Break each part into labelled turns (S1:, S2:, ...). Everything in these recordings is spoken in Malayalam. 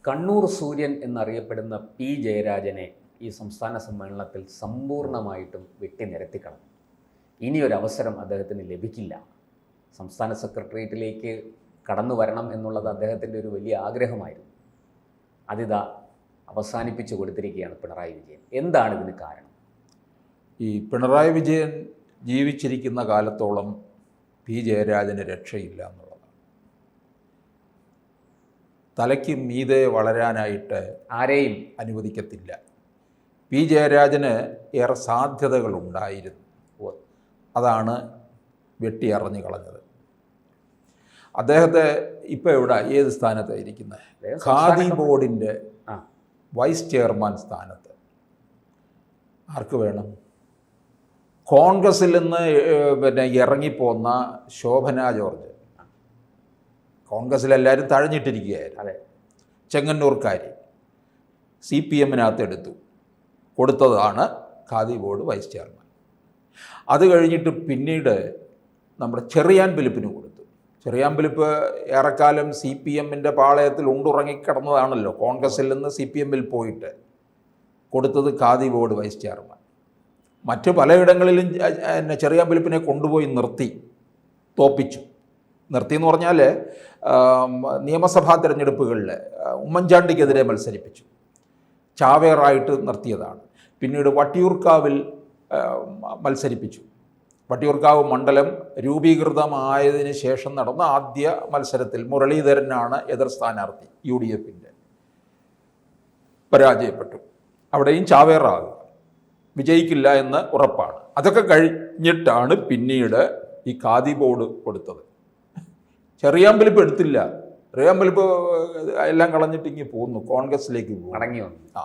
S1: കണ്ണൂർ സൂര്യൻ എന്നറിയപ്പെടുന്ന പി ജയരാജനെ ഈ സംസ്ഥാന സമ്മേളനത്തിൽ സമ്പൂർണ്ണമായിട്ടും വെട്ടിനിരത്തിക്കളഞ്ഞു. ഇനിയൊരവസരം അദ്ദേഹത്തിന് ലഭിക്കില്ല. സംസ്ഥാന സെക്രട്ടേറിയറ്റിലേക്ക് കടന്നു വരണം എന്നുള്ളത് അദ്ദേഹത്തിൻ്റെ ഒരു വലിയ ആഗ്രഹമായിരുന്നു. അതിതാ അവസാനിപ്പിച്ചു കൊടുത്തിരിക്കുകയാണ് പിണറായി വിജയൻ. എന്താണ് ഇതിന് കാരണം?
S2: ഈ പിണറായി വിജയൻ ജീവിച്ചിരിക്കുന്ന കാലത്തോളം പി ജയരാജന് രക്ഷയില്ല എന്നുള്ളതാണ്. തലയ്ക്ക് മീതെ വളരാനായിട്ട്
S1: ആരെയും
S2: അനുവദിക്കത്തില്ല. പി ജയരാജന് ഏറെ സാധ്യതകളുണ്ടായിരുന്നു. അതാണ് വെട്ടിയറിഞ്ഞു കളഞ്ഞത്. അദ്ദേഹത്തെ ഇപ്പോൾ ഏത് സ്ഥാനത്താണ് ഇരിക്കുന്നത്? ഖാദി ബോർഡിൻ്റെ വൈസ് ചെയർമാൻ സ്ഥാനത്ത്. ആർക്ക് വേണം? കോൺഗ്രസിൽ നിന്ന് ഇറങ്ങിപ്പോന്ന ശോഭന ജോർജ് കോൺഗ്രസിലെല്ലാവരും തഴഞ്ഞിട്ടിരിക്കുകയായിരുന്നു.
S1: അതെ,
S2: ചെങ്ങന്നൂർക്കാരി CPM-നകത്ത് കൊടുത്തതാണ് ഖാദി ബോർഡ് വൈസ് ചെയർമാൻ. അത് കഴിഞ്ഞിട്ട് പിന്നീട് നമ്മുടെ ചെറിയാൻ ഫിലിപ്പിന് കൊടുത്തു. ചെറിയാൻ ഫിലിപ്പ് ഏറെക്കാലം CPM-ൻ്റെ പാളയത്തിൽ ഉണ്ടുറങ്ങിക്കിടന്നതാണല്ലോ. കോൺഗ്രസിൽ നിന്ന് CPM-ൽ പോയിട്ട് കൊടുത്തത് ഖാദി ബോർഡ് വൈസ് ചെയർമാൻ. മറ്റ് പലയിടങ്ങളിലും ചെറിയാൻ ഫിലിപ്പിനെ കൊണ്ടുപോയി തോപ്പിച്ചു. എന്ന് പറഞ്ഞാൽ നിയമസഭാ തിരഞ്ഞെടുപ്പുകളിൽ ഉമ്മൻചാണ്ടിക്കെതിരെ മത്സരിപ്പിച്ചു. ചാവേറായിട്ട് നിർത്തിയതാണ്. പിന്നീട് വട്ടിയൂർക്കാവിൽ മത്സരിപ്പിച്ചു. വട്ടിയൂർക്കാവ് മണ്ഡലം രൂപീകൃതമായതിനു ശേഷം നടന്ന ആദ്യ മത്സരത്തിൽ മുരളീധരനാണ് എതിർ സ്ഥാനാർത്ഥി. UDF-ൻ്റെ പരാജയപ്പെട്ടു. അവിടെയും ചാവേറാകുക, വിജയിക്കില്ല എന്ന് ഉറപ്പാണ്. അതൊക്കെ കഴിഞ്ഞിട്ടാണ് പിന്നീട് ഈ ഖാദി ബോർഡ് കൊടുത്തത്. ചെറിയാൻ ഫിലിപ്പ് എടുത്തില്ല. ചെറിയാൻ ഫിലിപ്പ് എല്ലാം കളഞ്ഞിട്ട് ഇങ്ങനെ പോകുന്നു, കോൺഗ്രസിലേക്ക്
S1: മടങ്ങി വന്നു.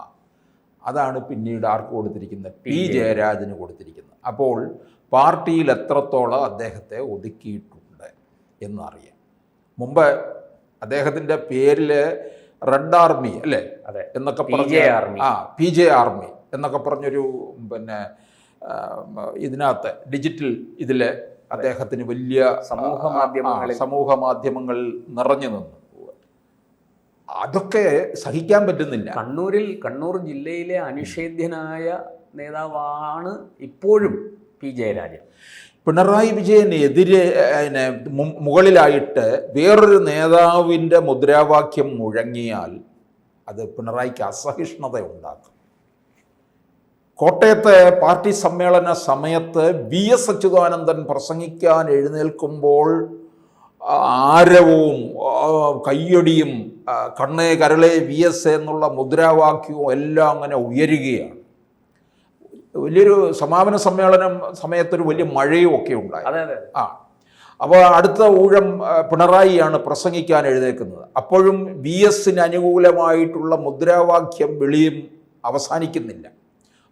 S2: അതാണ് പിന്നീട് ആർക്ക് കൊടുത്തിരിക്കുന്നത്? പി ജയരാജന് കൊടുത്തിരിക്കുന്നത്. അപ്പോൾ പാർട്ടിയിൽ എത്രത്തോളം അദ്ദേഹത്തെ ഒതുക്കിയിട്ടുണ്ട് എന്നറിയാം. മുമ്പ് അദ്ദേഹത്തിൻ്റെ പേരിൽ റെഡ് ആർമി അല്ലേ എന്നൊക്കെ പറഞ്ഞ PJ ആർമി എന്നൊക്കെ പറഞ്ഞൊരു ഇതിനകത്ത് ഡിജിറ്റൽ ഇതിൽ അദ്ദേഹത്തിന് വലിയ സമൂഹ മാധ്യമങ്ങളിൽ നിറഞ്ഞു നിന്നു. അതൊക്കെ സഹിക്കാൻ പറ്റുന്നില്ല.
S1: കണ്ണൂർ ജില്ലയിലെ അനിഷേധ്യനായ നേതാവാണ് ഇപ്പോഴും പി ജയരാജൻ.
S2: പിണറായി വിജയനെതിരെ മുകളിലായിട്ട് വേറൊരു നേതാവിൻ്റെ മുദ്രാവാക്യം മുഴങ്ങിയാൽ അത് പിണറായിക്ക് അസഹിഷ്ണുത ഉണ്ടാക്കും. കോട്ടയത്തെ പാർട്ടി സമ്മേളന സമയത്ത് VS അച്യുതാനന്ദൻ പ്രസംഗിക്കാൻ എഴുന്നേൽക്കുമ്പോൾ ആരവവും കയ്യടിയും കണ്ണേ കരളെ VS എന്നുള്ള മുദ്രാവാക്യവും എല്ലാം അങ്ങനെ ഉയരുകയാണ്. വലിയൊരു സമാപന സമ്മേളനം സമയത്തൊരു വലിയ മഴയും ഒക്കെ ഉണ്ടായി. അപ്പോൾ അടുത്ത ഊഴം പിണറായിയാണ് പ്രസംഗിക്കാൻ എഴുന്നേൽക്കുന്നത്. അപ്പോഴും VS-ന് അനുകൂലമായിട്ടുള്ള മുദ്രാവാക്യം വിളിയും അവസാനിക്കുന്നില്ല.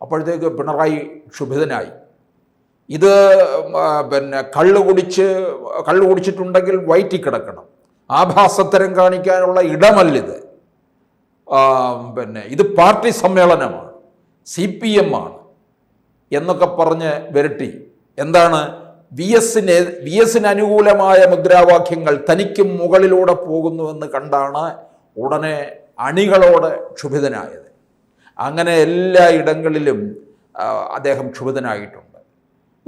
S2: അപ്പോഴത്തേക്ക് പിണറായി ക്ഷുഭിതനായി. ഇത് കള്ളു കുടിച്ചിട്ടുണ്ടെങ്കിൽ വയറ്റിൽ കിടക്കണം, ആഭാസത്തരം കാണിക്കാനുള്ള ഇടമല്ലിത്, ഇത് പാർട്ടി സമ്മേളനമാണ്, CPM ആണ് എന്നൊക്കെ പറഞ്ഞ് വിരട്ടി. എന്താണ്? VS-ന് അനുകൂലമായ മുദ്രാവാക്യങ്ങൾ തനിക്കും മുകളിലൂടെ പോകുന്നുവെന്ന് കണ്ടാണ് ഉടനെ അണികളോട് ക്ഷുഭിതനായത്. അങ്ങനെ എല്ലാ ഇടങ്ങളിലും അദ്ദേഹം ക്ഷുഭിതനായിട്ടുണ്ട്.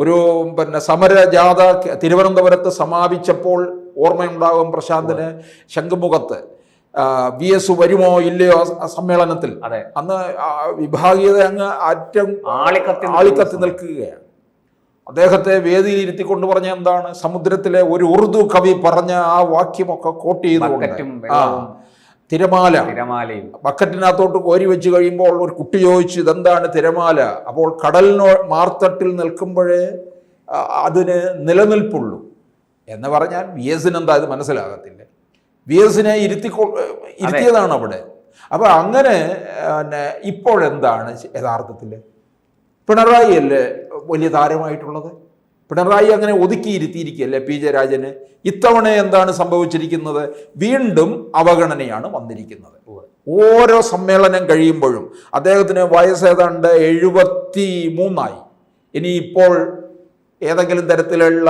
S2: ഒരു സമരജാഥ തിരുവനന്തപുരത്ത് സമാപിച്ചപ്പോൾ ഓർമ്മയുണ്ടാകും പ്രശാന്തിന്, ശംഖുമുഖത്ത് VS വരുമോ ഇല്ലയോ സമ്മേളനത്തിൽ. അന്ന് വിഭാഗീയത അങ്ങ് ആളിക്കത്തി നിൽക്കുകയാണ്. അദ്ദേഹത്തെ വേദിയിൽ ഇരുത്തിക്കൊണ്ട് പറഞ്ഞ എന്താണ്? സമുദ്രത്തിലെ ഒരു ഉറുദു കവി പറഞ്ഞ ആ വാക്യമൊക്കെ കോട്ട് ചെയ്തുകൊണ്ട് തിരമാലയും ബക്കറ്റിനകത്തോട്ട് കോരി വെച്ച് കഴിയുമ്പോൾ ഒരു കുട്ടി ചോദിച്ചു, ഇതെന്താണ് തിരമാല? അപ്പോൾ കടലിനോ മാർത്തട്ടിൽ നിൽക്കുമ്പോഴേ അതിന് നിലനിൽപ്പുള്ളൂ എന്ന് പറഞ്ഞാൽ VS-ന് എന്താ ഇത് മനസ്സിലാകത്തില്ല. VS-നെ ഇരുത്തിയതാണ് അവിടെ. അപ്പോൾ അങ്ങനെ ഇപ്പോഴെന്താണ് യഥാർത്ഥത്തിൽ? പിണറായി അല്ലേ വലിയ താരമായിട്ടുള്ളത്? പിണറായി അങ്ങനെ ഒതുക്കിയിരുത്തിയിരിക്കുകയല്ലേ പി ജയരാജന്? ഇത്തവണ എന്താണ് സംഭവിച്ചിരിക്കുന്നത്? വീണ്ടും അവഗണനയാണ് വന്നിരിക്കുന്നത്. ഓരോ സമ്മേളനം കഴിയുമ്പോഴും അദ്ദേഹത്തിന് വയസ്സ് ഏതാണ്ട് 73. ഇനി ഇപ്പോൾ ഏതെങ്കിലും തരത്തിലുള്ള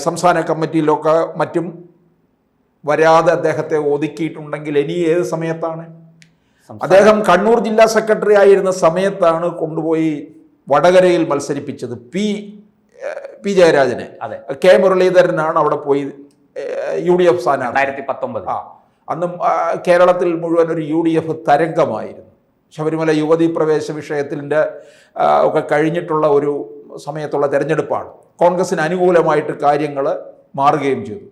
S2: സംസ്ഥാന കമ്മിറ്റിയിലൊക്കെ മറ്റും വരാതെ അദ്ദേഹത്തെ ഒതുക്കിയിട്ടുണ്ടെങ്കിൽ ഇനി ഏത് സമയത്താണ്? അദ്ദേഹം കണ്ണൂർ ജില്ലാ സെക്രട്ടറി ആയിരുന്ന സമയത്താണ് കൊണ്ടുപോയി വടകരയിൽ മത്സരിപ്പിച്ചത് പി ജയരാജനെ. കെ മുരളീധരനാണ് അവിടെ പോയി UDF സ്ഥാനാർത്ഥി
S1: 2019.
S2: അന്നും കേരളത്തിൽ മുഴുവൻ ഒരു UDF തരംഗമായിരുന്നു. ശബരിമല യുവതീ പ്രവേശ വിഷയത്തിൻ്റെ ഒക്കെ കഴിഞ്ഞിട്ടുള്ള ഒരു സമയത്തുള്ള തെരഞ്ഞെടുപ്പാണ്. കോൺഗ്രസിന് അനുകൂലമായിട്ട് കാര്യങ്ങൾ മാറുകയും ചെയ്തു.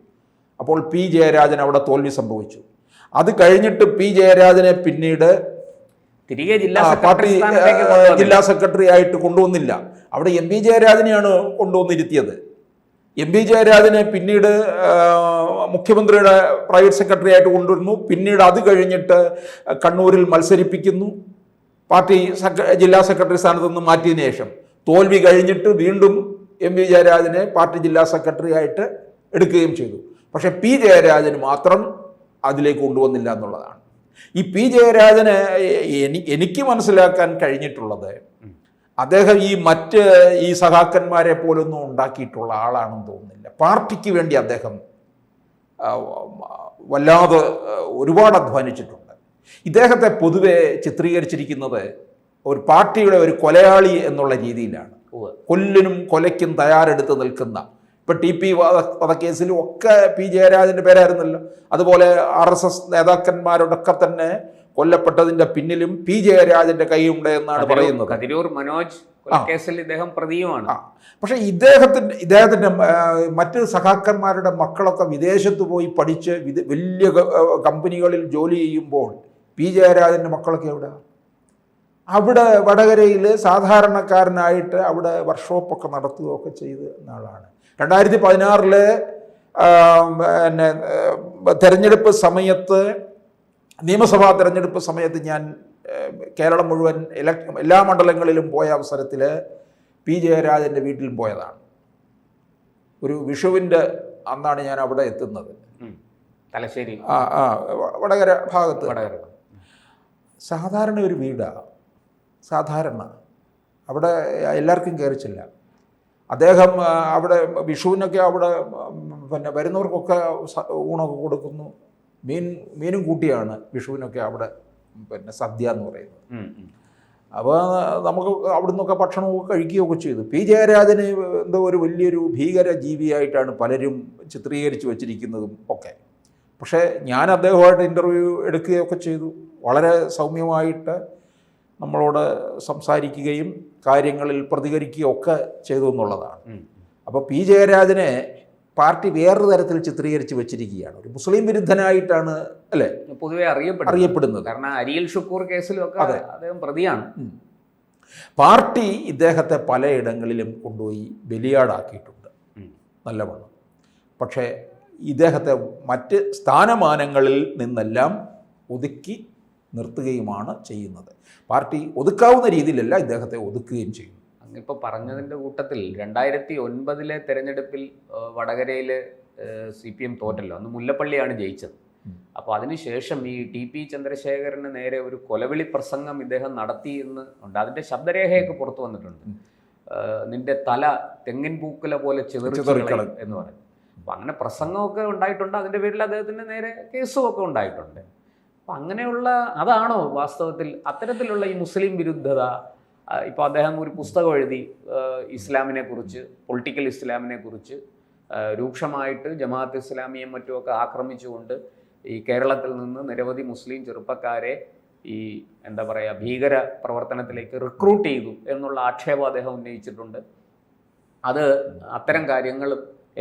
S2: അപ്പോൾ പി ജയരാജൻ അവിടെ തോൽവി സംഭവിച്ചു. അത് കഴിഞ്ഞിട്ട് പി ജയരാജനെ പിന്നീട്
S1: തിരികെ
S2: പാർട്ടി ജില്ലാ സെക്രട്ടറി ആയിട്ട് കൊണ്ടുവന്നില്ല. അവിടെ MP ജയരാജനെയാണ് കൊണ്ടുവന്നിരുത്തിയത്. MP ജയരാജനെ പിന്നീട് മുഖ്യമന്ത്രിയുടെ പ്രൈവറ്റ് സെക്രട്ടറി ആയിട്ട് കൊണ്ടുവരുന്നു. പിന്നീട് അത് കഴിഞ്ഞിട്ട് കണ്ണൂരിൽ മത്സരിപ്പിക്കുന്നു. പാർട്ടി ജില്ലാ സെക്രട്ടറി സ്ഥാനത്ത് നിന്ന് മാറ്റിയതിനു ശേഷം തോൽവി കഴിഞ്ഞിട്ട് വീണ്ടും MP ജയരാജനെ പാർട്ടി ജില്ലാ സെക്രട്ടറി ആയിട്ട് എടുക്കുകയും ചെയ്തു. പക്ഷെ പി ജയരാജന് മാത്രം അതിലേക്ക് കൊണ്ടുവന്നില്ല എന്നുള്ളതാണ്. ഈ പി ജയരാജനെ എനിക്ക് മനസ്സിലാക്കാൻ കഴിഞ്ഞിട്ടുള്ളത്, അദ്ദേഹം മറ്റ് സഖാക്കന്മാരെ പോലൊന്നും ഉണ്ടാക്കിയിട്ടുള്ള ആളാണെന്ന് തോന്നുന്നില്ല. പാർട്ടിക്ക് വേണ്ടി അദ്ദേഹം വല്ലാതെ ഒരുപാട് അധ്വാനിച്ചിട്ടുണ്ട്. ഇദ്ദേഹത്തെ പൊതുവെ ചിത്രീകരിച്ചിരിക്കുന്നത് ഒരു പാർട്ടിയുടെ ഒരു കൊലയാളി എന്നുള്ള രീതിയിലാണ്. കൊല്ലിനും കൊലയ്ക്കും തയ്യാറെടുത്ത് നിൽക്കുന്ന, ഇപ്പം TP വധക്കേസിലും ഒക്കെ പി ജയരാജൻ്റെ പേരായിരുന്നല്ലോ. അതുപോലെ RSS നേതാക്കന്മാരോടൊക്കെ തന്നെ കൊല്ലപ്പെട്ടതിൻ്റെ പിന്നിലും പി ജയരാജൻ്റെ കൈയുണ്ട് എന്നാണ് പറയുന്നത്.
S1: കതിരൂർ മനോജ് കേസിൽ ഇദ്ദേഹം പ്രതിയുമാണ്.
S2: പക്ഷേ ഇദ്ദേഹത്തിൻ്റെ മറ്റ് സഖാക്കന്മാരുടെ മക്കളൊക്കെ വിദേശത്ത് പോയി പഠിച്ച് വലിയ കമ്പനികളിൽ ജോലി ചെയ്യുമ്പോൾ പി ജയരാജൻ്റെ മക്കളൊക്കെ എവിടെ? അവിടെ വടകരയിൽ സാധാരണക്കാരനായിട്ട് അവിടെ വർക്ക്ഷോപ്പൊക്കെ നടത്തുകയൊക്കെ ചെയ്ത് ആളാണ്. 2016 പിന്നെ തെരഞ്ഞെടുപ്പ് സമയത്ത്, നിയമസഭാ തെരഞ്ഞെടുപ്പ് സമയത്ത് ഞാൻ കേരളം മുഴുവൻ എല്ലാ മണ്ഡലങ്ങളിലും പോയ അവസരത്തിൽ പി ജയരാജൻ്റെ വീട്ടിലും പോയതാണ്. ഒരു വിഷുവിൻ്റെ അന്നാണ് ഞാൻ അവിടെ എത്തുന്നത്.
S1: തലശ്ശേരി
S2: വടകര ഭാഗത്ത്. സാധാരണ ഒരു വീടാണ്, സാധാരണ. അവിടെ എല്ലാവർക്കും കയറിച്ചില്ല. അദ്ദേഹം അവിടെ വിഷുവിനൊക്കെ അവിടെ പിന്നെ വരുന്നവർക്കൊക്കെ ഊണൊക്കെ കൊടുക്കുന്നു. മീനും കൂട്ടിയാണ് വിഷുവിനൊക്കെ അവിടെ പിന്നെ സദ്യ എന്ന് പറയുന്നത്. അപ്പോൾ നമുക്ക് അവിടെ നിന്നൊക്കെ ഭക്ഷണമൊക്കെ കഴിക്കുകയൊക്കെ ചെയ്തു. പി ജയരാജന് എന്തോ ഒരു വലിയൊരു ഭീകര ജീവിയായിട്ടാണ് പലരും ചിത്രീകരിച്ച് വച്ചിരിക്കുന്നതും ഒക്കെ. പക്ഷേ ഞാൻ അദ്ദേഹമായിട്ട് ഇൻ്റർവ്യൂ എടുക്കുകയൊക്കെ ചെയ്തു. വളരെ സൗമ്യമായിട്ട് നമ്മളോട് സംസാരിക്കുകയും കാര്യങ്ങളിൽ പ്രതികരിക്കുകയും ഒക്കെ ചെയ്തു എന്നുള്ളതാണ്. അപ്പോൾ പി ജയരാജനെ പാർട്ടി വേറൊരു തരത്തിൽ ചിത്രീകരിച്ച് വെച്ചിരിക്കുകയാണ്. ഒരു മുസ്ലിം വിരുദ്ധനായിട്ടാണ് അല്ലേ
S1: പൊതുവെ അറിയപ്പെടുന്നത്. കാരണം അരിയിൽ ഷുക്കൂർ കേസിലൊക്കെ അദ്ദേഹം പ്രതിയാണ്.
S2: പാർട്ടി ഇദ്ദേഹത്തെ പലയിടങ്ങളിലും കൊണ്ടുപോയി ബലിയാടാക്കിയിട്ടുണ്ട് നല്ലവണ്ണം. പക്ഷേ ഇദ്ദേഹത്തെ മറ്റ് സ്ഥാനമാനങ്ങളിൽ നിന്നെല്ലാം ഒതുക്കി നിർത്തുകയുമാണ് ചെയ്യുന്നത്. പാർട്ടി ഒതുക്കാവുന്ന രീതിയിലല്ല ഇദ്ദേഹത്തെ ഒതുക്കുകയും ചെയ്യും.
S1: അങ്ങിപ്പോൾ പറഞ്ഞതിൻ്റെ കൂട്ടത്തിൽ 2009 തെരഞ്ഞെടുപ്പിൽ വടകരയിൽ CPM തോറ്റല്ലോ. അന്ന് മുല്ലപ്പള്ളിയാണ് ജയിച്ചത്. അപ്പോൾ അതിനുശേഷം ഈ TP ചന്ദ്രശേഖരന് നേരെ ഒരു കൊലവിളി പ്രസംഗം ഇദ്ദേഹം നടത്തി എന്ന് ഉണ്ട്. അതിൻ്റെ ശബ്ദരേഖയൊക്കെ പുറത്തു വന്നിട്ടുണ്ട്. നിന്റെ തല തെങ്ങിൻ പൂക്കുല പോലെ ചിതറിക്കളയും എന്ന് പറയും. അപ്പം അങ്ങനെ പ്രസംഗമൊക്കെ ഉണ്ടായിട്ടുണ്ട്. അതിൻ്റെ പേരിൽ അദ്ദേഹത്തിൻ്റെ നേരെ കേസുമൊക്കെ ഉണ്ടായിട്ടുണ്ട്. അപ്പം അങ്ങനെയുള്ള അതാണോ വാസ്തവത്തിൽ അത്തരത്തിലുള്ള ഈ മുസ്ലിം വിരുദ്ധത? ഇപ്പോൾ അദ്ദേഹം ഒരു പുസ്തകം എഴുതി ഇസ്ലാമിനെ കുറിച്ച്, പൊളിറ്റിക്കൽ ഇസ്ലാമിനെ കുറിച്ച് രൂക്ഷമായിട്ട് ജമാഅത്ത് ഇസ്ലാമിയും മറ്റുമൊക്കെ ആക്രമിച്ചുകൊണ്ട് ഈ കേരളത്തിൽ നിന്ന് നിരവധി മുസ്ലിം ചെറുപ്പക്കാരെ ഈ എന്താ പറയുക ഭീകര പ്രവർത്തനത്തിലേക്ക് റിക്രൂട്ട് ചെയ്തു എന്നുള്ള ആക്ഷേപം അദ്ദേഹം ഉന്നയിച്ചിട്ടുണ്ട്. അത് അത്തരം കാര്യങ്ങൾ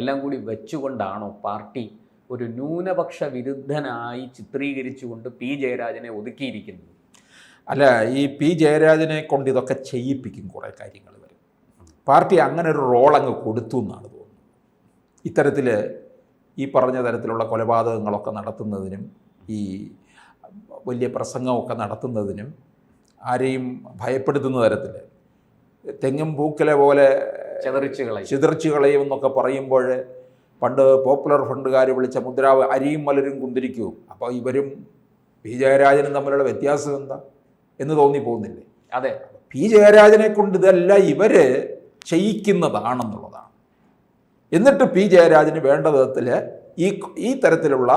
S1: എല്ലാം കൂടി വെച്ചുകൊണ്ടാണോ പാർട്ടി ഒരു ന്യൂനപക്ഷ വിരുദ്ധനായി ചിത്രീകരിച്ചുകൊണ്ട് പി ജയരാജനെ ഒതുക്കിയിരിക്കുന്നത്?
S2: അല്ല, ഈ പി ജയരാജനെ കൊണ്ട് ഇതൊക്കെ ചെയ്യിപ്പിക്കും കുറേ കാര്യങ്ങൾ വരും. പാർട്ടി അങ്ങനെ ഒരു റോൾ അങ്ങ് കൊടുത്തു എന്നാണ് തോന്നുന്നത്. ഇത്തരത്തിൽ ഈ പറഞ്ഞ തരത്തിലുള്ള കൊലപാതകങ്ങളൊക്കെ നടത്തുന്നതിനും ഈ വലിയ പ്രസംഗമൊക്കെ നടത്തുന്നതിനും ആരെയും ഭയപ്പെടുത്തുന്ന തരത്തിൽ തെങ്ങും പൂക്കലെ പോലെ ചിതറിച്ച് കളയും എന്നൊക്കെ പറയുമ്പോൾ പണ്ട് പോപ്പുലർ ഫണ്ടുകാർ വിളിച്ച മുദ്രാവ് അരിയും മലരും കുന്തിരിക്കും. അപ്പോൾ ഇവരും പി ജയരാജനും തമ്മിലുള്ള വ്യത്യാസം എന്താ എന്ന് തോന്നിപ്പോകുന്നില്ലേ?
S1: അതെ,
S2: പി ജയരാജനെ കൊണ്ട് ഇതെല്ലാം ഇവർ ചെയ്യിക്കുന്നതാണെന്നുള്ളതാണ്. എന്നിട്ട് പി ജയരാജന് വേണ്ട വിധത്തിൽ ഈ തരത്തിലുള്ള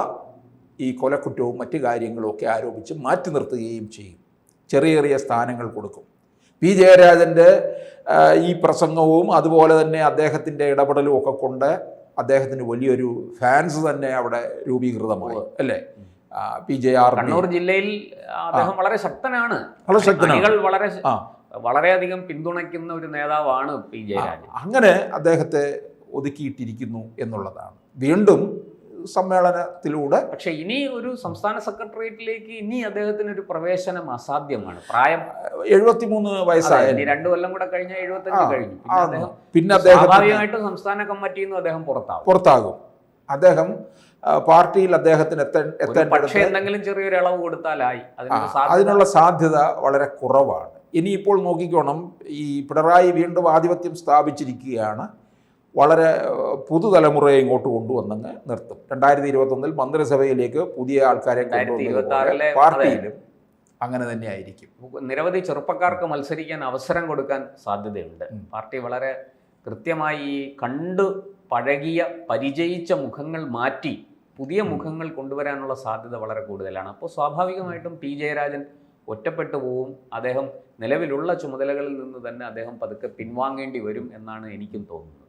S2: ഈ കൊലക്കുറ്റവും മറ്റു കാര്യങ്ങളും ഒക്കെ ആരോപിച്ച് മാറ്റി നിർത്തുകയും ചെയ്യും. ചെറിയ ചെറിയ സ്ഥാനങ്ങൾ കൊടുക്കും. പി ജയരാജൻ്റെ ഈ പ്രസംഗവും അതുപോലെ തന്നെ അദ്ദേഹത്തിൻ്റെ ഇടപെടലും ഒക്കെ കൊണ്ട് അദ്ദേഹത്തിന് വലിയൊരു ഫാൻസ് തന്നെ അവിടെ രൂപീകൃതമായി, അല്ലേ? PJR
S1: കണ്ണൂർ ജില്ലയിൽ അദ്ദേഹം വളരെ ശക്തനാണ്. വളരെയധികം പിന്തുണയ്ക്കുന്ന ഒരു നേതാവാണ് പി ജയരാജൻ.
S2: അങ്ങനെ അദ്ദേഹത്തെ ഒതുക്കിയിട്ടിരിക്കുന്നു എന്നുള്ളതാണ്. വീണ്ടും സമ്മേളനത്തിലൂടെ
S1: പക്ഷെ ഇനി ഒരു സംസ്ഥാന സെക്രട്ടേറിയറ്റിലേക്ക് ഇനി അദ്ദേഹത്തിന് ഒരു പ്രവേശനം അസാധ്യമാണ്. പ്രായം
S2: 73 വയസ്സായി.
S1: 2 കൊല്ലം കൂടെ കഴിഞ്ഞാൽ 75 കഴിഞ്ഞു.
S2: പിന്നെ അദ്ദേഹം
S1: സ്വാഭാവികമായിട്ടും സംസ്ഥാന കമ്മിറ്റിയിൽ നിന്ന് അദ്ദേഹം പുറത്താകും.
S2: അദ്ദേഹം പാർട്ടിയിൽ അദ്ദേഹത്തിന്
S1: പക്ഷേ എന്തെങ്കിലും ചെറിയൊരു ഇളവ് കൊടുത്താലായി.
S2: അതിനുള്ള സാധ്യത വളരെ കുറവാണ്. ഇനിയിപ്പോൾ നോക്കിക്കോണം, ഈ പിണറായി വീണ്ടും ആധിപത്യം സ്ഥാപിച്ചിരിക്കുകയാണ്. വളരെ പുതുതലമുറയെ ഇങ്ങോട്ട് കൊണ്ടുവന്നങ്ങ് നിർത്തും. 2021 മന്ത്രിസഭയിലേക്ക് പുതിയ ആൾക്കാരെ കൊണ്ടുവന്നത് പാർട്ടിയിലും അങ്ങനെ തന്നെ ആയിരിക്കും.
S1: നിരവധി ചെറുപ്പക്കാർക്ക് മത്സരിക്കാൻ അവസരം കൊടുക്കാൻ സാധ്യതയുണ്ട്. പാർട്ടി വളരെ കൃത്യമായി കണ്ടു പഴകിയ പരിചയിച്ച മുഖങ്ങൾ മാറ്റി പുതിയ മുഖങ്ങൾ കൊണ്ടുവരാനുള്ള സാധ്യത വളരെ കൂടുതലാണ്. അപ്പോൾ സ്വാഭാവികമായിട്ടും പി ജയരാജൻ ഒറ്റപ്പെട്ടു പോവും. അദ്ദേഹം നിലവിലുള്ള ചുമതലകളിൽ നിന്ന് തന്നെ അദ്ദേഹം പതുക്കെ പിൻവാങ്ങേണ്ടി വരും എന്നാണ് എനിക്കും തോന്നുന്നത്.